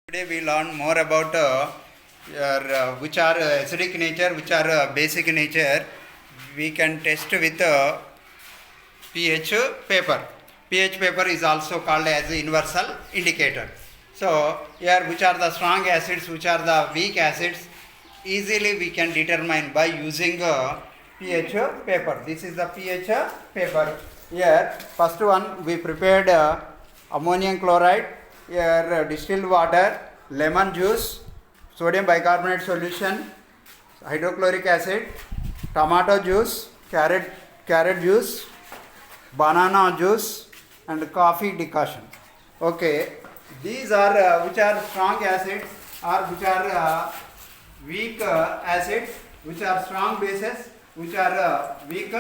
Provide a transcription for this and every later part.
Today we learn more about which are acidic nature, which are basic nature. We can test with pH paper. pH paper is also called as a universal indicator. So here which are the strong acids, which are the weak acids, easily we can determine by using pH paper. This is the pH paper. Here first one we prepared ammonium chloride, here distilled water, lemon juice, sodium bicarbonate solution, hydrochloric acid, tomato juice, carrot juice, banana juice and coffee decoction. Okay, these are which are strong acids or which are weak acids, which are strong bases, which are weak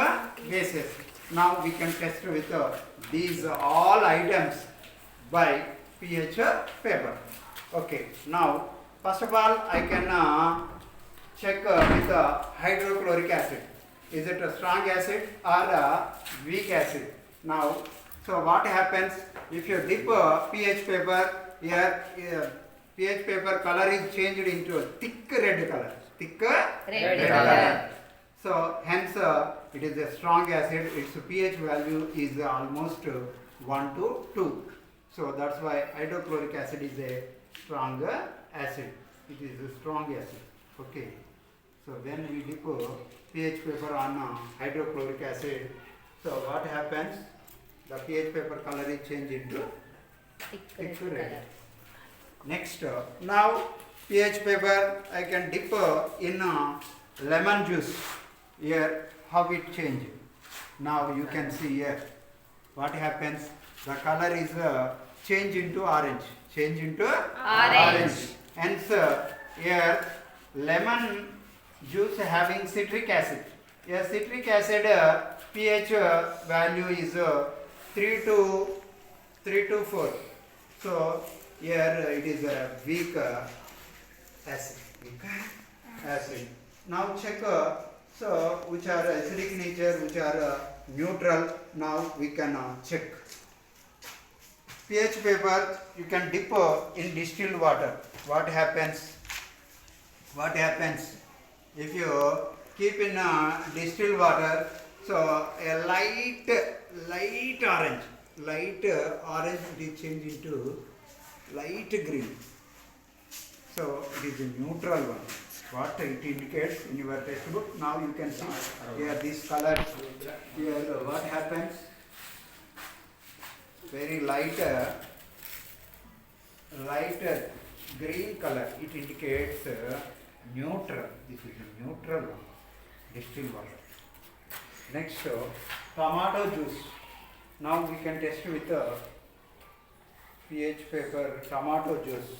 bases. Now we can test with these all items by pH paper. Okay, now first of all I can check with hydrochloric acid. Is it a strong acid or a weak acid? Now, so what happens if you dip pH paper here, pH paper color is changed into a thick red color. Thick red color. So hence it is a strong acid. Its pH value is almost 1 to 2. So that's why hydrochloric acid is a strong acid. It is a strong acid. Okay. So when we dip pH paper on hydrochloric acid, so what happens? The pH paper color is changed into thick red. Next, now pH paper I can dip in lemon juice. Here, how it changes. Now you can see here what happens. The color is changed into orange. Change into orange. Hence, here lemon juice having citric acid. Here citric acid pH value is 3 to 4. So here it is a weak acid. Now check so which are acidic nature, which are neutral. Now we can check. pH paper you can dip in distilled water. What happens? What happens if you keep in distilled water? So a light orange it is changed into light green. So it is a neutral one. What it indicates in your textbook. Now you can see here this color. Here what happens? Very light green color. It indicates neutral. This is a neutral one. Distilled water. Next, tomato juice. Now we can test with pH paper tomato juice.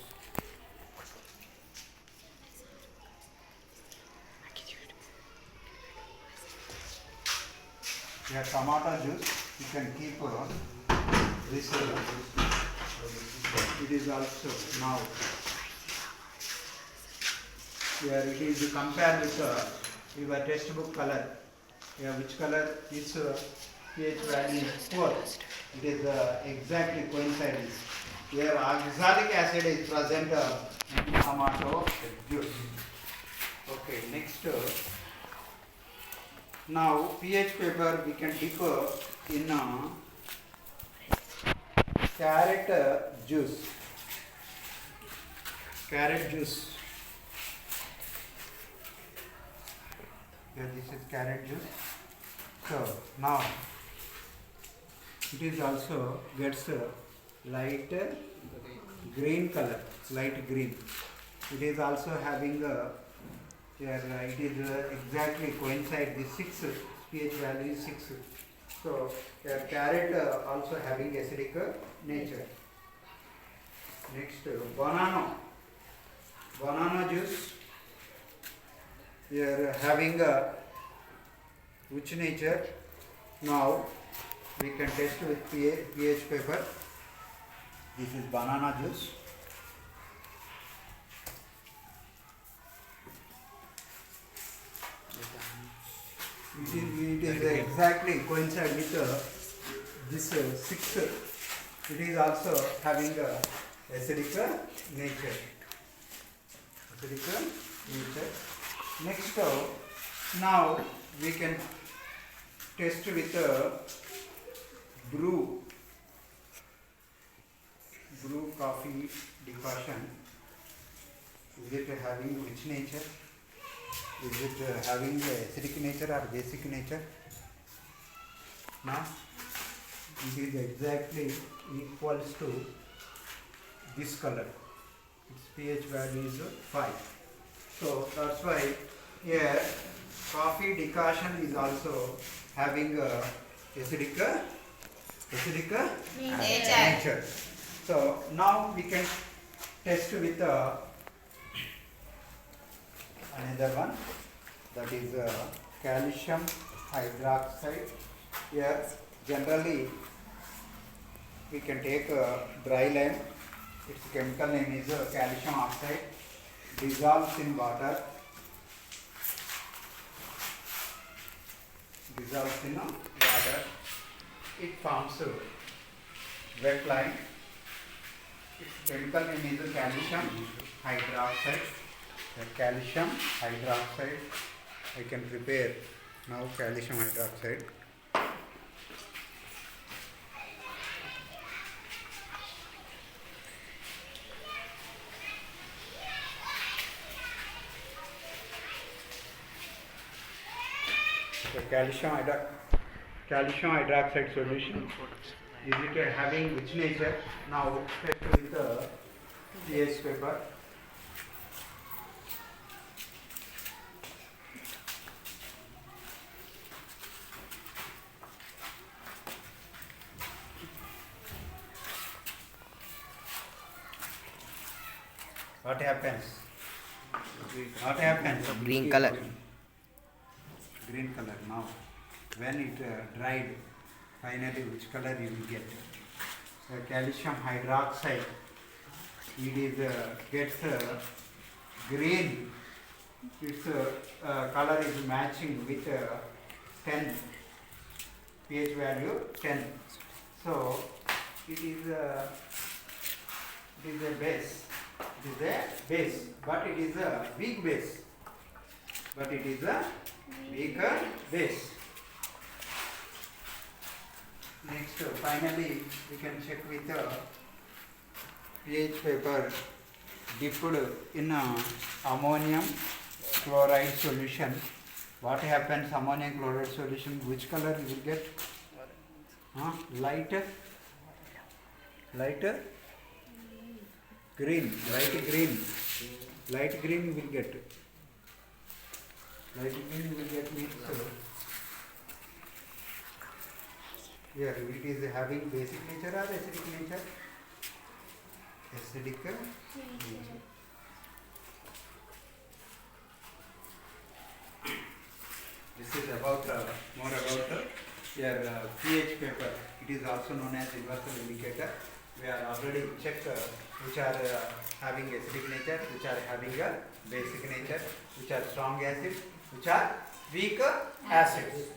Here tomato juice you can keep this. It is also now. Here it is compared with your textbook color. Here which color is pH value is 4. It is exactly coincides. Here oxalic acid is present in tomato juice. Okay, next. Now pH paper we can dip in carrot juice. Carrot juice. Here this is carrot juice. So now it is also gets light green color, light green. It is also having here it is exactly coincide the 6 pH value is 6. So here carrot also having acidic nature. Next banana juice. Here having which nature? Now we can test with pH paper. This is banana juice. It is exactly coincide with this 6. It is also having acidic nature. Acidic nature. Next, now we can test with brew coffee decoction. Is it having which nature? Is it having acidic nature or basic nature? Now it is exactly equals to this color. Its pH value is 5. So that's why here coffee decoction is also having acidic nature. So now we can test with another one, that is calcium hydroxide. Here generally we can take dry lime. Its chemical name is calcium oxide. Dissolves in water. Dissolves in water. It forms wet lime. Its chemical name is calcium hydroxide. The calcium hydroxide. I can prepare now calcium hydroxide. The calcium hydroxide solution, is it having which nature? Now test with the pH paper. What happens? What happens? Green color. Green color. Now when it dried, finally which color you will get? Calcium hydroxide, it is gets green. Its color is matching with 10 pH value 10. So it is a base. It is a base, but it is a weak base. But it is a weaker base. Next, finally, we can check with pH paper dipped in ammonium chloride solution. What happens? Ammonium chloride solution, which color you will get? Lighter green, light green you will get. Light green you will get means here it is having basic nature or acidic nature? Acidic nature. This is about more about your pH paper. It is also known as universal indicator. We are already checked which are having acidic nature, which are having a basic nature, which are strong acid, which are weak acids.